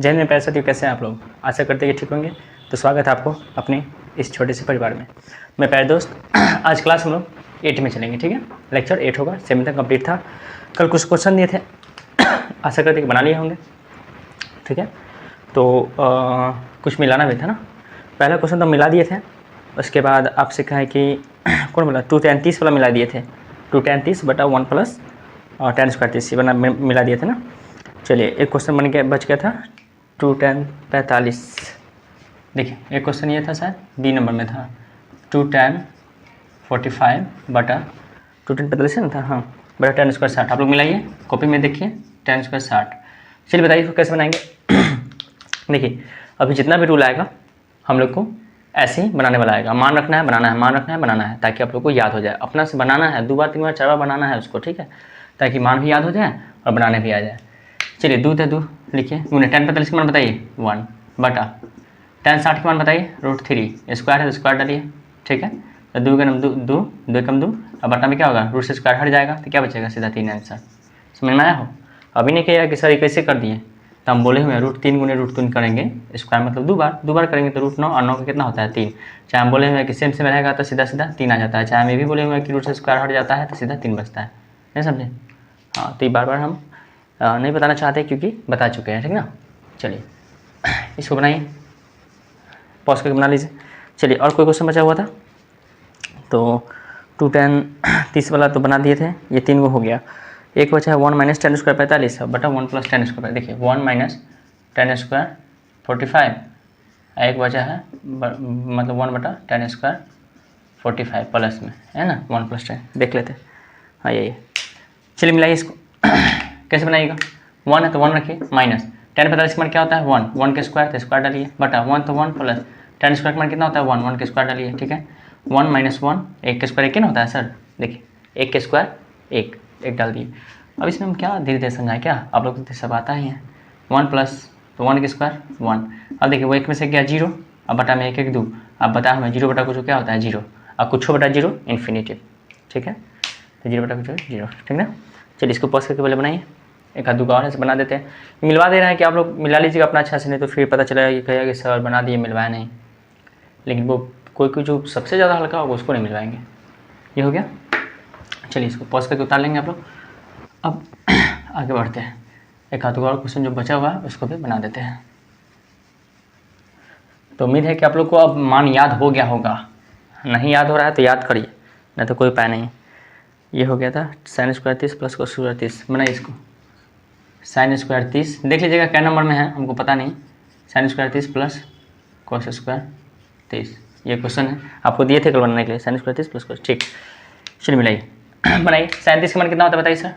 जय हिंद प्यारे साथियों, कैसे हैं आप लोग। आशा करते हैं कि ठीक होंगे। तो स्वागत है आपको अपने इस छोटे से परिवार में। मैं प्यारे दोस्त, आज क्लास हम लोग 8 में चलेंगे, ठीक है। लेक्चर 8 होगा, 7 तक कंप्लीट था। कल कुछ क्वेश्चन दिए थे, आशा करते कि बना लिए होंगे, ठीक है। तो कुछ मिलाना भी था ना। पहला क्वेश्चन तो मिला दिए थे, उसके बाद आपसे कहा है कि कौन बोला 2 tan 30 वाला मिला दिए थे। 2 tan 30 बटा 1 प्लस tan स्क्वायर 30 बना मिला दिए थे ना। चलिए एक क्वेश्चन बन गया, बच गया था 2 tan 45। देखिए एक क्वेश्चन ये था, शायद बी नंबर में था 2 tan 45 बटा 2 tan 45 है ना था, हाँ, बटा tan स्क्वायर 60। आप लोग मिलाइए, कॉपी में देखिए tan स्क्वायर 60। चलिए बताइए इसको कैसे बनाएंगे। देखिए अभी जितना भी रूल आएगा हम लोग को ऐसे ही बनाने वाला आएगा। मान रखना है, बनाना है, मान रखना है, बनाना है, ताकि आप लोग को याद हो जाए। अपना से बनाना है, 2 बार 3 बार 4 बार बनाना है उसको, ठीक है, ताकि मान भी याद हो जाए और बनाने भी आ जाए। चलिए 2 है 2 लिखिए, गुने tan 45 के मान बताइए 1 बटा tan 60 के मान बताइए √3। स्क्वायर है तो स्क्वायर डालिए, ठीक है। तो 2 का 2 2 2 कम 2, अब बटा में क्या होगा, रूट से स्क्वायर हट जाएगा तो क्या बचेगा, सीधा 3 आंसर। समझ में आया हो। अभी नहीं कहिएगा कि सर ये कैसे कर दिए, तो हम बोले हुए √3 गुने √3 करेंगे, स्क्वायर मतलब 2 बार करेंगे तो √9 और 9 का कितना होता है 3। चाहे हम बोले हुए कि सेम से रहेगा तो सीधा सीधा 3 आ जाता है। चाहे हम ये भी बोले हुए कि रूट से स्क्वायर हट जाता है तो सीधा 3 बचता है। नहीं समझे। हाँ, तो ये बार बार हम नहीं बताना चाहते क्योंकि बता चुके हैं, ठीक ना। चलिए इसको बनाइए, पॉज करके बना लीजिए। चलिए और कोई क्वेश्चन बचा हुआ था तो 2 tan 30 वाला तो बना दिए थे, ये 3 गो हो गया। एक बचा है 1 माइनस tan स्क्वायर 45 बटा 1 प्लस tan स्क्वायर। देखिए 1 माइनस tan स्क्वायर 45, एक बचा है मतलब 1 बटा tan स्क्वायर 45 प्लस में है ना 1 प्लस tan, देख लेते हैं। हाँ यही है। चलिए मिलाइए इसको। कैसे बनाइएगा, 1 है तो 1 रखिए, माइनस tan 45 का मान क्या होता है 1, 1 के स्क्वायर तो स्क्वायर डालिए, बटा 1 तो 1 प्लस tan स्क्वायर का मान कितना होता है 1, 1 के स्क्वायर डालिए, ठीक है। 1 माइनस 1, 1 के स्क्वायर 1 ना होता है सर। देखिए 1 के स्क्वायर 1 1 डाल दिए। अब इसमें हम क्या धीरे धीरे समझाएं, क्या आप लोग तो सब आता ही है। 1 प्लस तो 1 के स्क्वायर 1। अब देखिए वो 1 में से गया 0, अब बटा में 1 1 2, अब बता हमें 0 बटा कुछ क्या होता है 0, अब कुछ बटा 0 इन्फिनिटिव, ठीक है। तो 0 बटा कुछ 0, ठीक ना। चलिए इसको पॉज करके पहले बनाइए, एक आध दो और ऐसे बना देते हैं। मिलवा दे रहे हैं कि आप लोग मिला लीजिएगा अपना अच्छा से, नहीं तो फिर पता चलेगा कि कहेगा कि सर बना दिए मिलवाया नहीं। लेकिन वो कोई जो सबसे ज़्यादा हल्का होगा उसको नहीं मिलवाएंगे। ये हो गया। चलिए इसको पॉज करके उतार लेंगे आप लोग। अब आगे बढ़ते हैं, एक आध और क्वेश्चन जो बचा हुआ है उसको भी बना देते हैं। तो उम्मीद है कि आप लोग को अब मान याद हो गया होगा। नहीं याद हो रहा है तो याद करिए, नहीं तो कोई उपाय नहीं। ये हो गया था sin square 30 plus cos square 30। बनाइए इसको, sin स्क्वायर 30 देख लीजिएगा क्या नंबर में है, हमको पता नहीं। sin square 30 plus cos square 30, ये क्वेश्चन है आपको दिए थे कल बनाने के लिए। sin स्क्वायर 30 प्लस cos, ठीक। चलिए मिलाइए। बनाइए sin 30 का मान कितना होता है बताइए सर,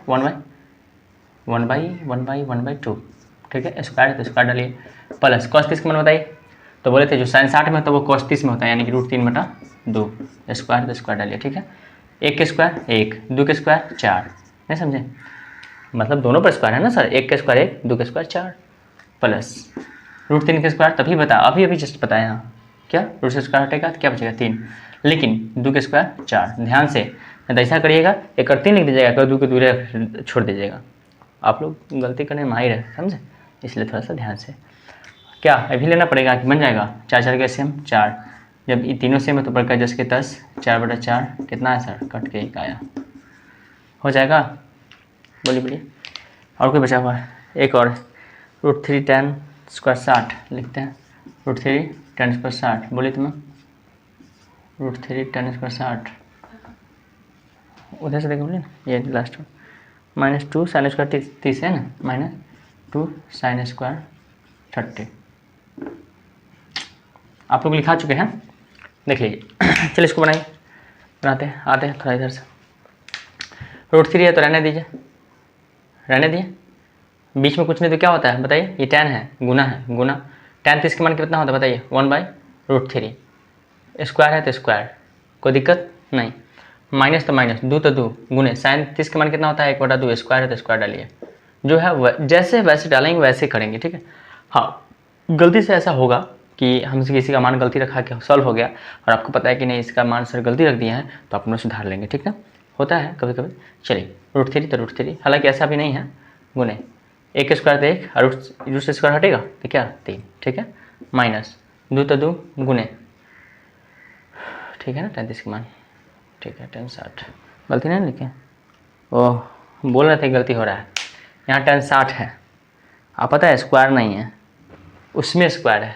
1/2, ठीक है। स्क्वायर है तो स्क्वायर डालिए, प्लस cos 30 का मान बताइए। तो बोले थे जो sin 60 में होता है वो cos 30 में होता है, यानी कि √3/2, स्क्वायर तो स्क्वायर डालिए, ठीक है। 1 के स्क्वायर 1, 2 के स्क्वायर 4, नहीं समझे, मतलब दोनों पर स्क्वायर है ना सर। 1 के स्क्वायर 1, 2 के स्क्वायर 4, प्लस √3 के स्क्वायर तभी बता, अभी जस्ट बताया यहाँ, क्या रूट से स्क्वायर हटेगा तो क्या बचेगा 3, लेकिन 2 के स्क्वायर 4। ध्यान से नहीं तो ऐसा करिएगा, एक और 3 लिख दीजिएगा, एक और 2 के दूर छोड़ दीजिएगा। आप लोग गलती करने में माहिर है, समझे, इसलिए थोड़ा सा ध्यान से। क्या अभी लेना पड़ेगा कि बन जाएगा, 4 4 के सेम 4, जब ये तीनों सेम है तो बढ़कर 10 के 10, 4/4 कितना है सर, कट के 1 आया, हो जाएगा। बोलिए बोलिए, और कोई बचा हुआ है, एक और √3 tan स्क्वायर 60 लिखते हैं। √3 tan स्क्वायर 60 बोलिए तुम्हें, √3 tan स्क्वायर 60 उधर से देखो बोलिए ना, ये लास्ट में -2 sin स्क्वायर 30 है ना, -2 sin स्क्वायर 30 आप लोग लिखा चुके हैं, देख लीजिए। चलिए इसको बनाइए, बनाते हैं, आते हैं थोड़ा इधर से। √3 है तो रहने दीजिए, रहने दिए, बीच में कुछ नहीं तो क्या होता है बताइए, ये tan है, गुना है, गुना tan 30 के मान कितना होता है बताइए 1/√3, स्क्वायर है तो स्क्वायर, कोई दिक्कत नहीं, माइनस तो माइनस, 2 तो 2, गुने sin 30 के मान कितना होता है 1/2, स्क्वायर है तो स्क्वायर डालिए। जो है जैसे वैसे डालेंगे वैसे करेंगे, ठीक है। हाँ, गलती से ऐसा होगा कि हमसे किसी का मान गलती रखा के सॉल्व हो गया और आपको पता है कि नहीं इसका मान सर गलती रख दिया है, तो आप अपना सुधार लेंगे, ठीक है, होता है कभी कभी। चलिए √3 तो √3, हालांकि ऐसा भी नहीं है, गुने एक स्क्वायर तो एक, और रूट से स्क्वायर हटेगा तो क्या 3, ठीक है। माइनस 2 तो 2 गुने, ठीक है ना, 33 के मान, ठीक है। 1060 गलती नहीं लिखे, ओह बोल रहे थे गलती हो रहा है, यहाँ 1060 है, आप पता है स्क्वायर नहीं है, उसमें स्क्वायर है,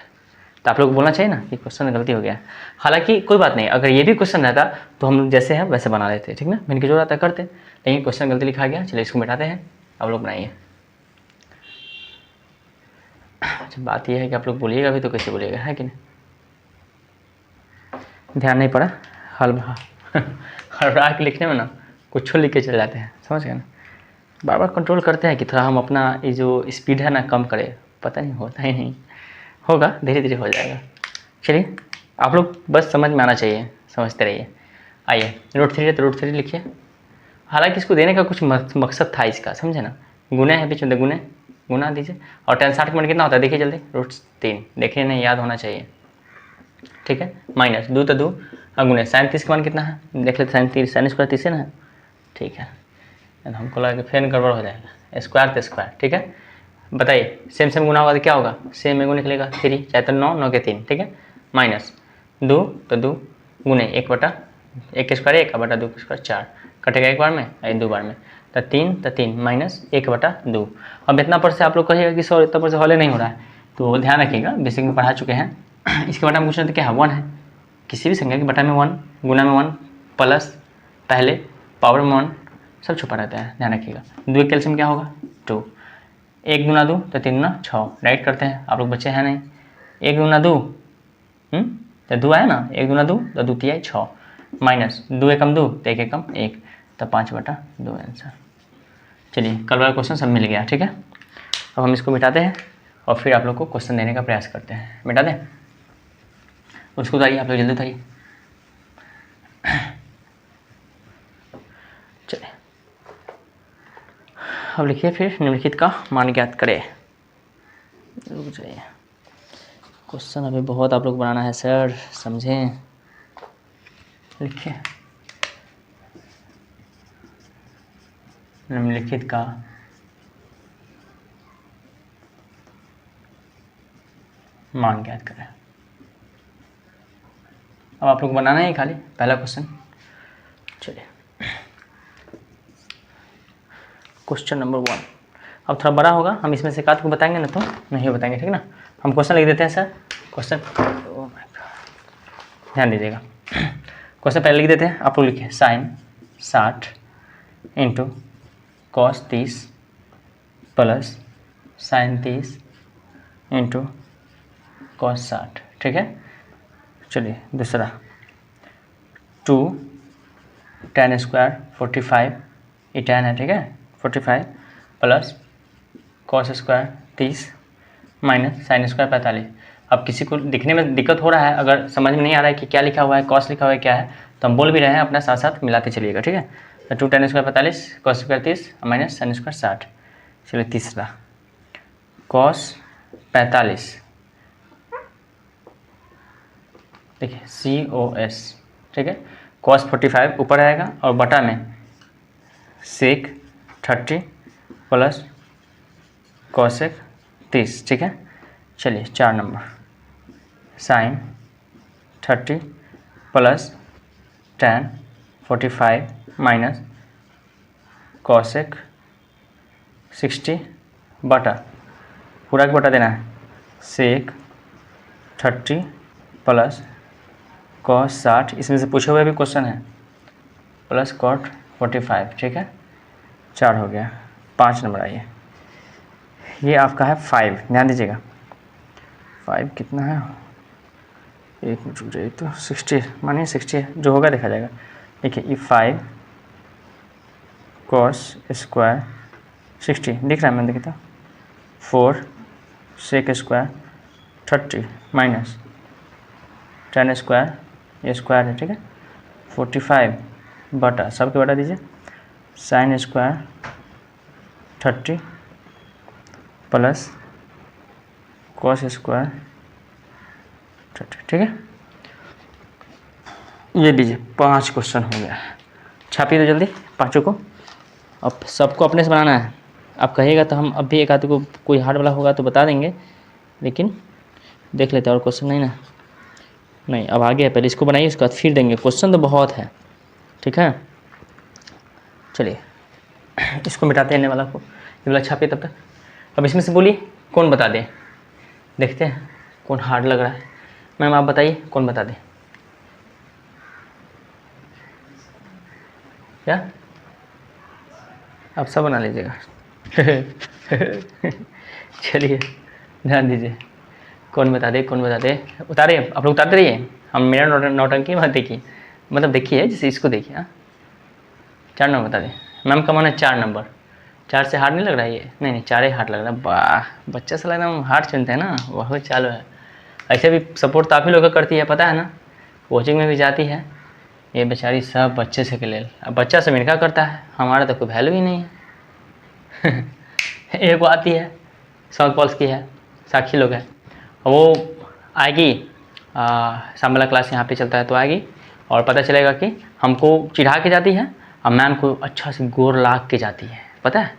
तो आप लोग को बोलना चाहिए ना कि क्वेश्चन में गलती हो गया। हालांकि कोई बात नहीं, अगर ये भी क्वेश्चन रहता तो हम लोग जैसे हैं वैसे बना लेते, ठीक ना, मैंने जो रहता करते, लेकिन क्वेश्चन गलती लिखा गया, चलिए इसको मिटाते हैं, आप लोग बनाइए। अच्छा बात यह है कि आप लोग बोलिएगा भी तो कैसे बोलिएगा, है कि नहीं, ध्यान नहीं पड़ा, हड़बड़ा के लिखने में ना कुछ लिख के चले जाते हैं, समझ गए ना, बार बार कंट्रोल करते हैं कि थोड़ा हम अपना ये जो स्पीड है ना कम करें, पता नहीं होता ही नहीं, होगा धीरे धीरे हो जाएगा। चलिए आप लोग बस समझ में आना चाहिए, समझते रहिए। आइए √3 है तो √3 लिखिए, हालांकि इसको देने का कुछ मकसद था इसका, समझे ना, गुना है बीच में, गुने गुना दीजिए, और 1060 का मान कितना होता है देखिए जल्दी, √3 देखिए नहीं, याद होना चाहिए, ठीक है। माइनस 2 तो 2 गुने 37 का मान कितना है देख लेते, 37 साइन स्क्वायर 30 है ना, ठीक है, हमको लगा कि फिर गड़बड़ हो जाएगा, स्क्वायर तो स्क्वायर, ठीक है। बताइए सेम सेम गुना होगा तो क्या होगा, सेम में गुना निकलेगा 3, चाहे तो 9 9 के 3, ठीक है। माइनस 2 तो 2 गुने 1 के स्क्वायर 1 बटा 2 के स्क्वायर 4, कटेगा एक बार में और 2 बार में, तो 3 माइनस 1/2। अब इतना पर से आप लोग कहिएगा कि सर इतना पर से हॉले नहीं हो रहा है, तो ध्यान रखिएगा, बेसिक में पढ़ा चुके हैं। इसके बटा में पूछना तो क्या है, 1 है, किसी भी संख्या के बटा में 1, गुना में 1, प्लस पहले पावर में 1, सब छुपा रहता है, ध्यान रखिएगा। 2 कैल्शियम क्या होगा 2, 1 गुना 2 तो 3 गुना 6, राइट करते हैं, आप लोग बच्चे हैं नहीं, 1 गुना 2 तो 2 आया ना, 1 गुना 2 तो 2 3 6, माइनस 2 एकम 2 तो 1 एकम 1, तो 5/2 आंसर। चलिए कल वाला क्वेश्चन सब मिल गया, ठीक है। अब हम इसको मिटाते हैं और फिर आप लोग को क्वेश्चन देने का प्रयास करते हैं, मिटा दें उसको, उतारिए आप लोग जल्दी उतारिए। चलिए अब लिखिए, फिर निम्नलिखित का मान ज्ञात करें। रुक जाइए, क्वेश्चन अभी बहुत आप लोग बनाना है सर, समझें, लिखिए निम्नलिखित का मान ज्ञात करें। अब आप लोग बनाना है खाली पहला क्वेश्चन। चलिए क्वेश्चन नंबर 1, अब थोड़ा बड़ा होगा, हम इसमें से काट को बताएंगे ना तो नहीं बताएंगे, ठीक ना। हम क्वेश्चन लिख देते हैं सर, क्वेश्चन ध्यान दीजिएगा, क्वेश्चन पहले लिख देते हैं, आप लोग लिखिए sine 60 into cos 30 plus sine 30 into cos 60, ठीक है। चलिए दूसरा 2 tan स्क्वायर 45, ये tan है, ठीक है, 45 plus cos square 30 minus sine square 45। अब किसी को दिखने में दिक्कत हो रहा है, अगर समझ में नहीं आ रहा है कि क्या लिखा हुआ है, कॉस लिखा हुआ है क्या है, तो हम बोल भी रहे हैं, अपना साथ साथ मिलाते चलिएगा, ठीक है। तो 2 tan square 45 cos square 30 minus sine square 60। चलिए तीसरा कॉस 45, देखिए COS, ठीक है, कॉस 45 ऊपर आएगा और बटा में सेक 30 प्लस कॉसेक 30, ठीक है। चलिए 4 number sine 30 plus tan 45 minus cosec 60 बटा, पूरा का बटा देना है, सेक 30 प्लस कॉस 60, इसमें से पूछे हुए भी क्वेश्चन है, प्लस कॉट 45, ठीक है। 4 हो गया। 5 नंबर आइए, ये आपका है 5, ध्यान दीजिएगा 5 कितना है, एक मिनट रुक जाइए, तो 60 मानिए 60 जो होगा देखा जाएगा। देखिए ये 5 कॉस स्क्वायर 60 दिख रहा है, मैंने देखा था 4 sec square 30 minus tan square, ये स्क्वायर है, ठीक है, 45 बटा, सबके बटा दीजिए, sine square 30 plus cos square 30, ठीक है। ये लीजिए 5 क्वेश्चन हो गया, छापिए तो जल्दी पाँचों को। अब सबको अपने से बनाना है, आप कहिएगा तो हम अब भी एक आध को कोई हार्ड वाला होगा तो बता देंगे, लेकिन देख लेते हैं। और क्वेश्चन नहीं ना, नहीं अब आगे है, पहले इसको बनाइए उसके बाद फिर देंगे। क्वेश्चन तो बहुत है, ठीक है। चलिए इसको मिटाते हैं, वाला को ये वाला छापिए तब तक। अब इसमें से बोलिए कौन बता दे, देखते हैं कौन हार्ड लग रहा है। मैम आप बताइए कौन बता दे। क्या आप सब बना लीजिएगा? चलिए ध्यान दीजिए, कौन बता दे, कौन बता दे। उतारे आप लोग, उतारते रहिए, हम मेरा नौटंकी मत देखिए, मतलब देखिए जैसे इसको देखिए। हाँ 4 नंबर बता दे। मैम का मन है 4 नंबर, 4 से हार्ड नहीं लग रहा है ये? नहीं 4 ही हार्ड लग रहा है। वाह बच्चा से लगना हम हार्ड चुनते हैं ना, वह चालू है। ऐसे भी सपोर्ट तो आप ही लोग करती है, पता है ना, कोचिंग में भी जाती है ये बेचारी सब बच्चे से के लेल। अब बच्चा से मिनका करता है, हमारा तो कोई वैल्यू ही नहीं है। एक वो आती है साउथ पॉल्स की है, साक्षी लोग है, वो आएगी शाम वाला क्लास यहाँ पे चलता है तो आएगी, और पता चलेगा कि हमको चिढ़ा के जाती है और मैम को अच्छा से गोर लाग के जाती है, पता है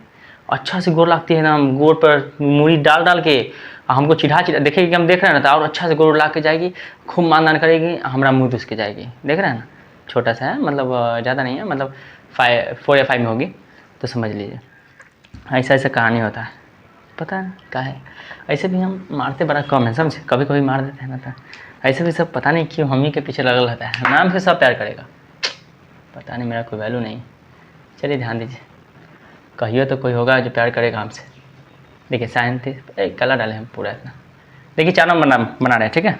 अच्छा से गोर लागती है ना, गोर पर मूड़ी डाल डाल के हमको चिढ़ा देखेगी कि हम देख रहे हैं ना, तो और अच्छा से गोर लाग के जाएगी, खूब मान करेगी, हमारा मुँह दुस के जाएगी। देख रहे हैं ना, छोटा सा है, मतलब ज़्यादा नहीं है, मतलब 4 या 5 में होगी तो समझ लीजिए। ऐसा ऐसा कहानी होता है, पता है क्या है। ऐसे भी हम मारते बड़ा कम है, समझे, कभी कभी मार देते हैं ना, तो ऐसे भी सब पता नहीं क्यों हम ही के पीछे लगा रहता है। मैम से सब प्यार करेगा, पता नहीं मेरा कोई वैल्यू नहीं। चलिए ध्यान दीजिए, कहिए तो कोई होगा जो प्यार करेगा हमसे। देखिए साइंटिस्ट कलर डाले हम पूरा इतना। देखिए 4 नंबर बना रहे हैं, ठीक है।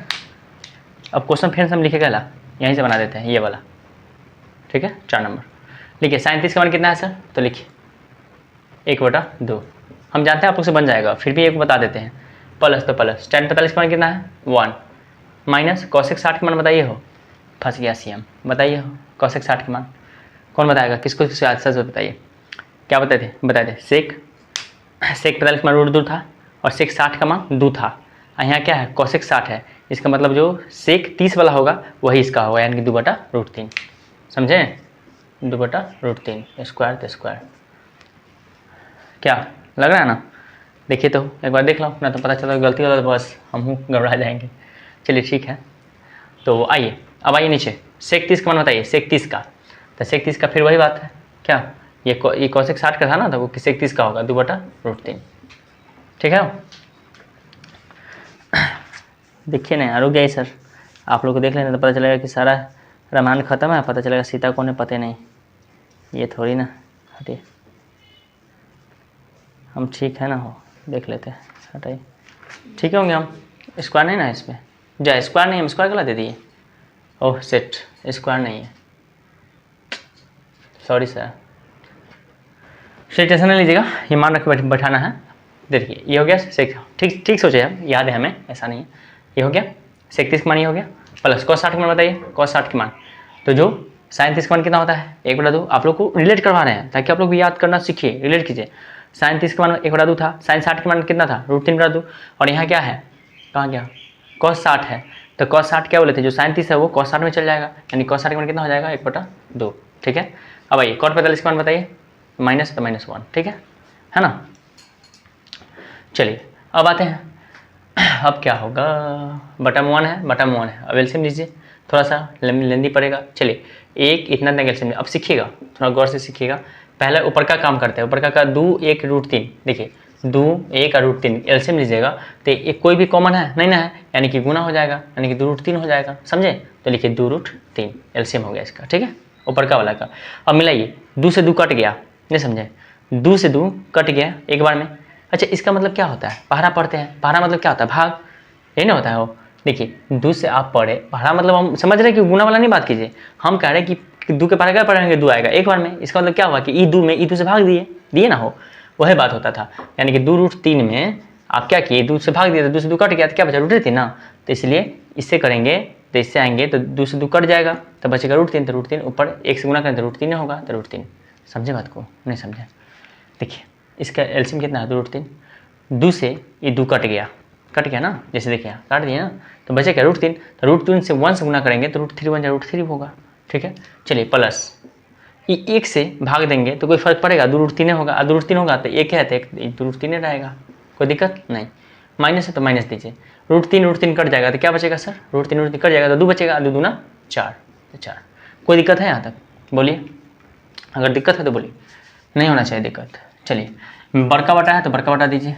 अब क्वेश्चन फिर से हम लिखेगा ला यहीं से बना देते हैं ये वाला, ठीक है। 4 नंबर लिखिए। 37 का मान कितना है सर, तो लिखिए 1/2। हम जानते हैं आप लोग से बन जाएगा, फिर भी एक बता देते हैं। प्लस तो प्लस, tan 45 का मान कितना है 1, माइनस cosec 60 का मान बताइए हो, फंस गया CM, बताइए हो cosec 60 का मान कौन बताएगा, किसको सच बताइए। क्या बताए थे, बताए थे सेक 45 का मान √2 था और सेक 60 का मान 2 था। यहाँ क्या है cosec 60 है, इसका मतलब जो सेक 30 वाला होगा वही इसका होगा, यानी कि 2/√3, समझे, 2/√3 स्क्वायर तो स्क्वायर। क्या लग रहा है ना, देखिए तो एक बार देख लो ना, तो पता चला गलती होता तो बस हम घबरा जाएंगे। चलिए ठीक है, तो आइए अब आइए नीचे, सेक 30 का मान बताइए, सेक 30 का, तो सेक 30 का फिर वही बात है, क्या ये cosec 60 का था ना, तो वो सेक 30 का होगा 2/√3, ठीक है। देखिए नहीं रुक गया सर, आप लोग को देख लेना तो पता चलेगा कि सारा रामायण खत्म है, पता चलेगा सीता कौन है पता नहीं, ये थोड़ी ना। हटिए हम ठीक है ना, हो देख लेते हैं, हटाइए ठीक होंगे हम। स्क्वायर नहीं ना इसमें, जा स्क्वायर नहीं, हम स्क्वायर गला दे दिए, ओह सेट स्क्वायर नहीं है, सॉरी सर। टेंशन नहीं लीजिएगा, ये मान रख के बैठाना है। देखिए ये हो गया सेक, ठीक ठीक सोचे हम, याद है हमें, ऐसा नहीं है। ये हो गया सेक 30 का मान, ये हो गया प्लस cos 60 का मान बताइए, cos 60 का मान, तो जो sin 30 का मान कितना होता है 1/2। आप लोग को रिलेट करवा रहे हैं ताकि आप लोग भी याद करना सीखिए, रिलेट कीजिए। sin 30 का मान 1/2 था, sin 60 का मान कितना था √3/2, और यहाँ क्या है, कहाँ गया cos 60 है, तो cos 60 क्या बोले थे, जो sin 30 है वो cos 60 में चल जाएगा, यानी cos 60 का मान कितना हो जाएगा 1/2, ठीक है। अब आइए cot 45 का मान बताइए, माइनस तो -1, ठीक है ना। चलिए अब आते हैं, अब क्या होगा, बटम 1 है, बटम 1 है, अब एलसीएम लीजिए, थोड़ा सा लेंदी पड़ेगा। चलिए एक इतना एलसीएम, अब सीखिएगा थोड़ा गौर से सीखिएगा। पहले ऊपर का काम करते हैं, ऊपर का 2 1 √3, देखिए 2 1 और √3 एलसीएम लीजिएगा, तो एक कोई भी कॉमन है नहीं ना है, यानी कि गुना हो जाएगा, यानी कि 2 √3 हो जाएगा, समझे। तो लिखिए 2 √3 एलसीएम हो गया इसका, ठीक है, ऊपर का वाला का। अब मिलाइए, 2 से 2 कट गया, नहीं समझे, 2 से 2 कट गया एक बार में। अच्छा इसका मतलब क्या होता है, पहाड़ा पढ़ते हैं, पहाड़ा मतलब क्या होता है, भाग, यही ना होता है वो। देखिए 2 से आप पढ़े, पहाड़ा मतलब हम समझ रहे हैं कि गुना वाला नहीं बात कीजिए, हम कह रहे हैं कि 2 के पहाड़ा क्या पढ़ेंगे, 2 आएगा एक बार में, इसका मतलब क्या हुआ कि ई 2 में ई 2 से भाग दिए ना हो, वही बात होता था। यानी कि 2 √3 में आप क्या किए, 2 से भाग दिए, तो 2 से 2 कट गया, तो क्या बचा √3 ना, तो इसलिए इससे करेंगे तो इससे आएंगे, तो 2 से 2 कट जाएगा, तो बचेगा √3, तो √3 ऊपर 1 से गुना करें तो √3 होगा, तो √3, समझे बात को, नहीं समझे। देखिए इसका एलसीएम कितना है 2 √3, 2 से ये 2 कट गया ना, जैसे देखिए काट दिया ना, तो बचे क्या √3, तो √3 से 1 से गुना करेंगे तो √3 बन जाए √3 होगा, ठीक है। चलिए प्लस एक से भाग देंगे तो कोई फर्क पड़ेगा, 2√3 होगा, 2√3 होगा तो एक है तो एक 2√3 रहेगा, कोई दिक्कत नहीं। माइनस है तो माइनस दीजिए, √3 कट जाएगा तो क्या बचेगा सर, √3 कट जाएगा तो 2 बचेगा, 2 दूना 4, तो 4। कोई दिक्कत है यहाँ तक, बोलिए, अगर दिक्कत है तो बोलिए, नहीं होना चाहिए दिक्कत। चलिए बड़का बटा है तो बड़का बटा दीजिए।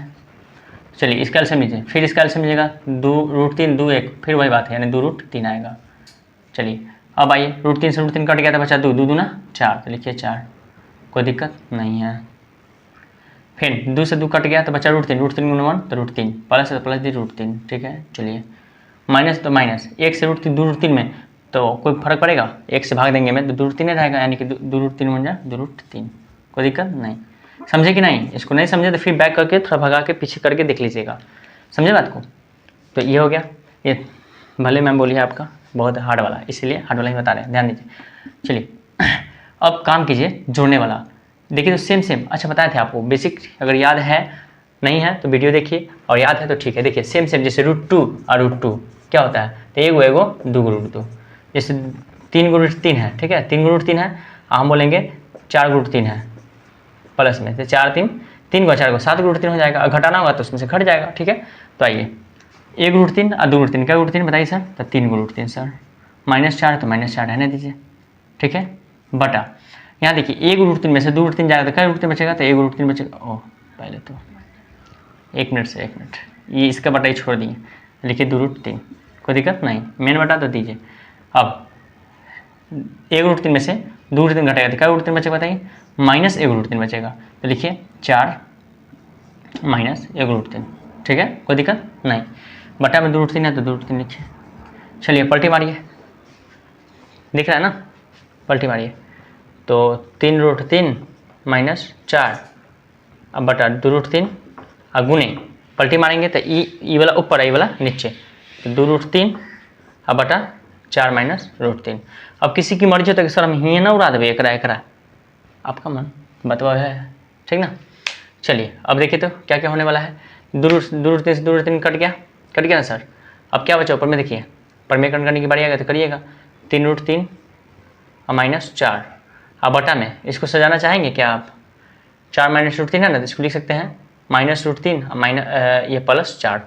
चलिए इसका एलसीएम लीजिए, फिर इसका एलसीएम लीजिएगा, 2√3 2 1, फिर वही बात है यानी 2√3 आएगा। चलिए अब आइए, √3 से √3 कट गया था बचा 2, 2 दूना 4, तो लिखिए 4, कोई दिक्कत नहीं है। फिर 2 से 2 कट गया तो बचा √3, √3 गुना 1 तो √3, प्लस है तो प्लस दी √3, ठीक है। चलिए माइनस तो माइनस, 1 से √3 2√3 में तो कोई फर्क पड़ेगा, 1 से भाग देंगे में तो 2√3 रहेगा, यानी कि 2√3 बन जाए 2√3, कोई दिक्कत नहीं। समझे कि नहीं, इसको नहीं समझे तो फिर बैक करके थोड़ा भगा के पीछे करके देख लीजिएगा, समझे बात को। तो ये हो गया, ये भले मैम बोली है आपका बहुत हार्ड वाला, इसीलिए हार्ड वाला ही बता रहे हैं, ध्यान दीजिए। चलिए अब काम कीजिए जोड़ने वाला, देखिए तो सेम अच्छा बताए थे आपको, बेसिक अगर याद है, नहीं है तो वीडियो देखिए, और याद है तो ठीक है। देखिए सेम जैसे √2 और √2 क्या होता है, तो एगो 2 √2, जैसे 3 √3 है, ठीक है, 3 √3 है, हम बोलेंगे 4 √3 है, प्लस में से 4 3 3 को 4 को 7 √3 हो जाएगा, घटाना होगा तो उसमें से घट जाएगा, ठीक है। तो आइए 1 √3 और 2 √3, क्या √3 बताइए सर, तो 3 √3 सर, -4 तो -4 रहने दीजिए, ठीक है, बटा यहाँ देखिए 1 √3 में से 2 √3 जाएगा तो क्या √3 बचेगा, तो 1 √3 बचेगा। ओह पहले तो 1 मिनट, ये इसका बटा ही छोड़ दिए, लिखिए 2 √3, कोई दिक्कत नहीं, मेन बटा तो दीजिए। अब 1 √3 में से 2 √3 घटाएगा तो क्या √3 बचेगा बताइए, -1 √3 बचेगा, तो लिखिए 4 -1 √3, ठीक है, कोई दिक्कत नहीं। बटा में 2 √3 है तो 2 √3 लिखिए। चलिए पलटी मारिए, दिख रहा है ना, पलटी मारिए, तो 3 √3 -4 अब बटा 2 √3 और गुने, पलटी मारेंगे तो ई वाला ऊपर है, ई वाला नीचे, तो 2 √3 अब बटा 4 -√3। अब किसी की मर्जी हो तो सर हम ही ना उड़ा देवे एकरा, आपका मन बतवा है, ठीक ना। चलिए अब देखिए तो क्या क्या होने वाला है, 2 √3 से 2 √3 कट गया ना सर। अब क्या बचा ऊपर में, देखिए परमेकरण करने की बारी आएगा तो करिएगा, 3 √3 और -4 अब बटा में, इसको सजाना चाहेंगे क्या आप, 4 -√3 है ना, तो इसको लिख सकते हैं -√3 ये +4,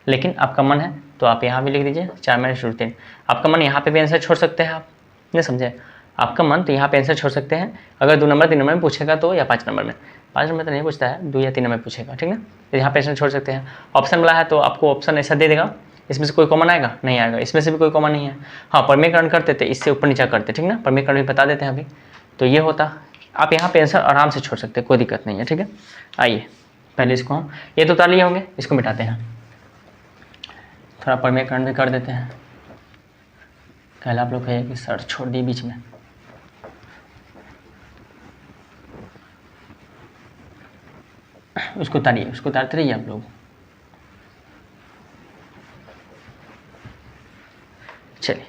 लेकिन आपका मन है तो आप यहाँ भी लिख दीजिए 4 -√3। आपका मन यहाँ पे भी आंसर छोड़ सकते हैं, आप नहीं समझे, आपका मन तो यहाँ पे आंसर छोड़ सकते हैं, अगर 2 नंबर 3 नंबर में पूछेगा तो, या 5 नंबर में, 5 नंबर तो नहीं पूछता है, 2 या 3 नंबर पूछेगा, ठीक ना, तो यहाँ पे आंसर छोड़ सकते हैं। ऑप्शन वाला है तो आपको ऑप्शन ऐसा दे देगा, इसमें से कोई कॉमन आएगा, नहीं आएगा, इसमें से भी कोई कॉमन नहीं है। हाँ परमेकरण करते थे, इससे ऊपर नीचा करते, ठीक ना, परमेकरण भी बता देते हैं अभी, तो ये होता, आप यहाँ पे आंसर आराम से छोड़ सकते हैं, कोई दिक्कत नहीं है, ठीक है। आइए पहले इसको हम ये तो उतार लिए होंगे, इसको मिटाते हैं, थोड़ा परमेकरण भी कर देते हैं, कल आप लोग कहिए कि सर छोड़ दिए बीच में, उसको उतारिए, उसको उतारते रहिए आप लोग। चलिए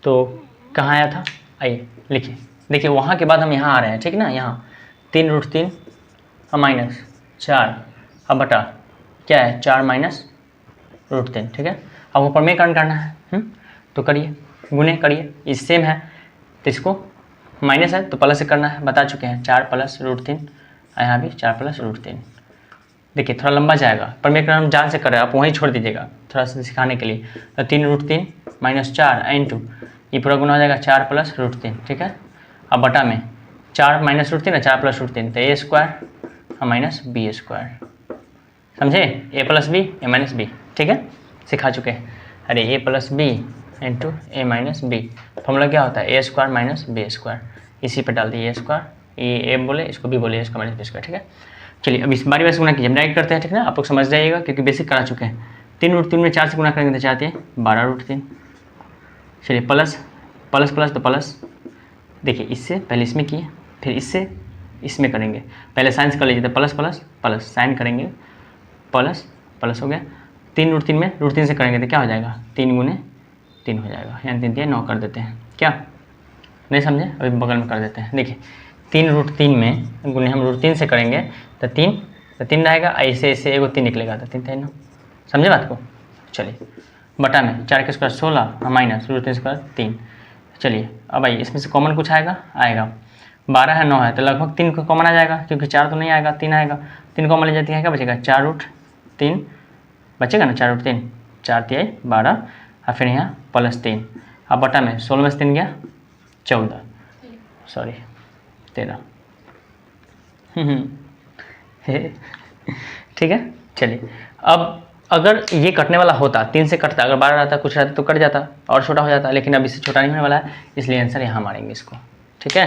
तो कहाँ आया था, आइए लिखिए, देखिए वहाँ के बाद हम यहाँ आ रहे हैं, ठीक ना, यहाँ 3 √3 और -4 अब बटा क्या है 4 -√3, ठीक है। अब ऊपर में करना है, तो करिए, गुने करिए, ये सेम है तो इसको माइनस है तो प्लस से करना है, बता चुके हैं 4 +√3, यहाँ भी 4 +√3। देखिए थोड़ा लंबा जाएगा, परमेकरण हम जान से कर रहे हैं, आप वहीं छोड़ दीजिएगा थोड़ा सा सिखाने के लिए, तो 3 √3 -4 इंटू ये पूरा गुना हो जाएगा 4 +√3, ठीक है। अब बटा में 4 -√3 है 4 +√3 तो a² और -b², समझे, a + b a - b, ठीक है, सिखा चुके हैं। अरे a + b into a - b, formula क्या होता है, a² - b², इसी पे डाल दिए a², ये a बोले इसको b बोले, a² - b², ठीक है। चलिए अब इस बारी से गुना कीजिए, हम डायरेक्ट करते हैं, ठीक है ना, आप लोग समझ जाइएगा क्योंकि बेसिक करा चुके हैं। 3 √3 में 4 से गुना करेंगे तो चाहते हैं 12 √3। चलिए प्लस तो प्लस, देखिए इससे पहले इसमें किए, फिर इससे इसमें करेंगे, पहले साइंस कर लीजिए, तो प्लस प्लस प्लस साइन करेंगे, प्लस प्लस हो गया। 3 √3 में √3 से करेंगे तो क्या हो जाएगा, 3 × 3 हो जाएगा, यानी 3 × 9 कर देते हैं, क्या नहीं समझे, अभी बगल में कर देते हैं। देखिए 3 √3 में गुने हम √3 से करेंगे तो 3 रहेगा, ऐसे ऐसे एगो 3 निकलेगा, तो 3 3 9, समझे बात को। चलिए बटा में 4 के स्क्वायर 16 और माइनस √3² 3। चलिए अब आइए इसमें से कॉमन कुछ आएगा, 12 है 9 है, तो लगभग 3 को कॉमन आ जाएगा, क्योंकि 4 तो नहीं आएगा, 3 आएगा, 3 कॉमन ले जाती है, क्या बचेगा 4√3 बचेगा ना, 4√3, 4×3 12, और फिर यहाँ +3, अब बटा में 16 में से 3 गया 14, सॉरी 13। ठीक है। चलिए अब अगर ये कटने वाला होता 3 से कटता, अगर 12 रहता कुछ रहता तो कट जाता और छोटा हो जाता, लेकिन अब इससे छोटा नहीं होने वाला है, इसलिए आंसर यहाँ मारेंगे इसको। ठीक है,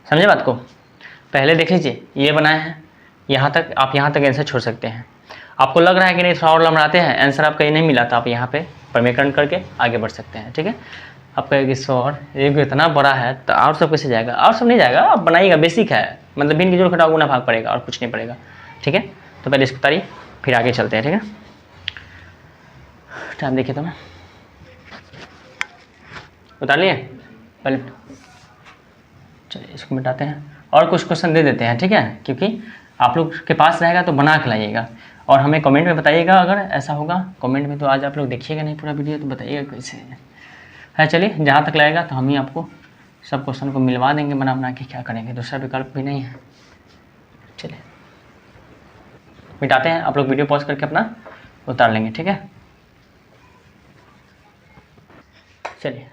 समझे बात को। पहले देख लीजिए ये बनाए हैं, यहाँ तक आप यहाँ तक आंसर छोड़ सकते हैं। आपको लग रहा है कि नहीं थोड़ा और लंबाते हैं, आंसर आपका ये नहीं मिला, तो आप यहाँ पे प्रमेयकरण करके आगे बढ़ सकते हैं। ठीक है, आप कहेंगे सर एक इतना बड़ा है तो और सब कैसे जाएगा, और सब नहीं जाएगा, आप बनाइएगा, बेसिक है, मतलब भिन्न की जोड़ घटाओ गुना भाग पड़ेगा और कुछ नहीं पड़ेगा। ठीक है, तो पहले इसको उतारिए फिर आगे चलते हैं। ठीक है, टाइम देखिए तो मैं उतार लिए पहले, चलिए इसको मिटाते हैं और कुछ क्वेश्चन दे देते हैं। ठीक है, क्योंकि आप लोग के पास रहेगा तो बना के लाइएगा और हमें कमेंट में बताइएगा, अगर ऐसा होगा कमेंट में। तो आज आप लोग देखिएगा नहीं पूरा वीडियो तो बताइएगा कैसे है। चलिए जहाँ तक लगेगा तो हम ही आपको सब क्वेश्चन को मिलवा देंगे बना के, क्या करेंगे, दूसरा विकल्प भी नहीं है। चलिए मिटाते हैं, आप लोग वीडियो पॉज करके अपना उतार लेंगे। ठीक है, चलिए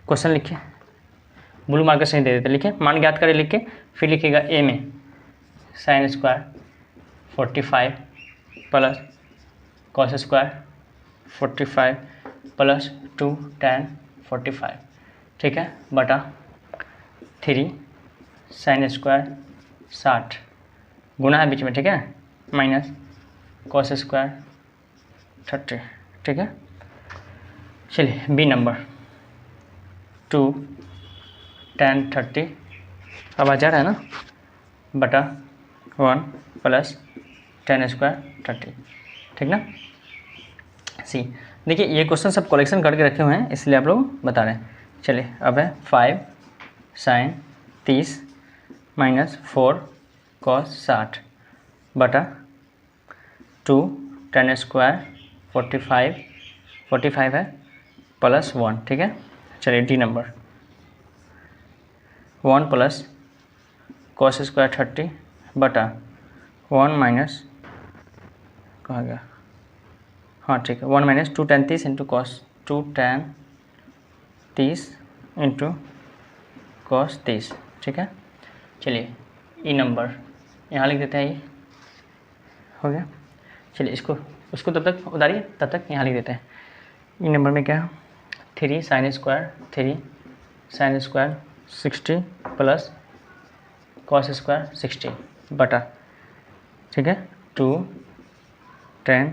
क्वेश्चन लिखिए, ब्लू मार्कर से दे देते, लिखिए मान ज्ञात करें लिख के, फिर लिखिएगा ए में sin² 45 plus cos² 45 plus 2 tan 45, ठीक है, बटा 3 sin² 60 गुना है बीच में, ठीक है, माइनस cos² 30। ठीक है, चलिए बी नंबर 2 tan 30 अब आ जा रहा है ना, बटा 1 प्लस tan² 30। ठीक ना। सी देखिए ये क्वेश्चन सब कलेक्शन करके रखे हुए हैं, इसलिए आप लोग बता रहे हैं। चलिए अब है 5 sin 30 माइनस 4 cos 60 बटा 2 tan² 45 है प्लस 1। ठीक है, चलिए डी नंबर 1 प्लस cos² 30 बटा 1 माइनस कहाँ गया, हाँ ठीक है, 1 minus 2 tan 30 into cos 2 tan 30 into cos 30। ठीक है, चलिए ई नंबर यहाँ लिख देते हैं, ये हो गया। चलिए उसको तब तक उतारिए, तब तक यहाँ लिख देते हैं। ई नंबर में क्या 3 sin² 60 प्लस cos² 60 बटा, ठीक है, 2 tan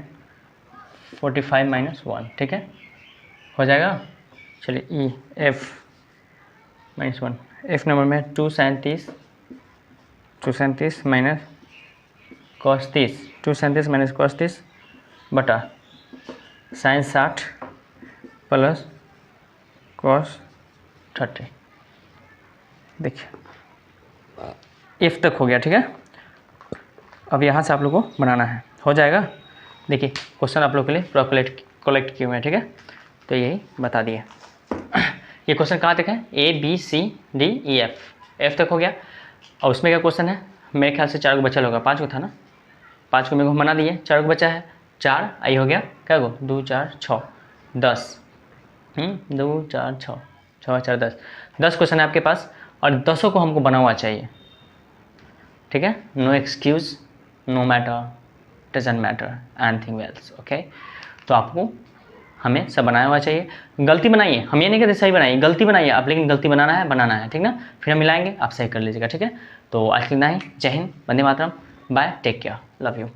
45 माइनस 1। ठीक है, हो जाएगा। चलिए E F minus 1, F number में 2 sin 30 minus cos 30, 2 sin 30 minus cos 30 बटा sin 60 प्लस cos 30। देखिए इफ तक हो गया। ठीक है, अब यहाँ से आप लोगों को बनाना है, हो जाएगा। देखिए क्वेश्चन आप लोग के लिए पूरा कलेक्ट किए हुए हैं। ठीक है, तो यही बता दिए। ये क्वेश्चन कहाँ तक है, A B C D E F तक हो गया। और उसमें क्या क्वेश्चन है, मेरे ख्याल से 4 को बचा होगा, 5 को था ना, 5 को मेरे को बना दिए, 4 को बचा है, 4 आई हो गया, क्या को 2 4 6 10, 2 4 6 6 4 10 क्वेश्चन है आपके पास, और 10 को हमको बना हुआ चाहिए। ठीक है, no excuse, no matter, doesn't matter anything else. Okay, तो आपको हमें सब बनाया हुआ चाहिए। गलती बनाइए, हम ये नहीं कहते सही बनाइए, गलती बनाइए आप, लेकिन गलती बनाना है, ठीक ना। फिर हम मिलाएंगे, आप सही कर लीजिएगा। ठीक है, तो आज इतना ही। जय हिंद, वंदे मातरम, bye, take care, love you.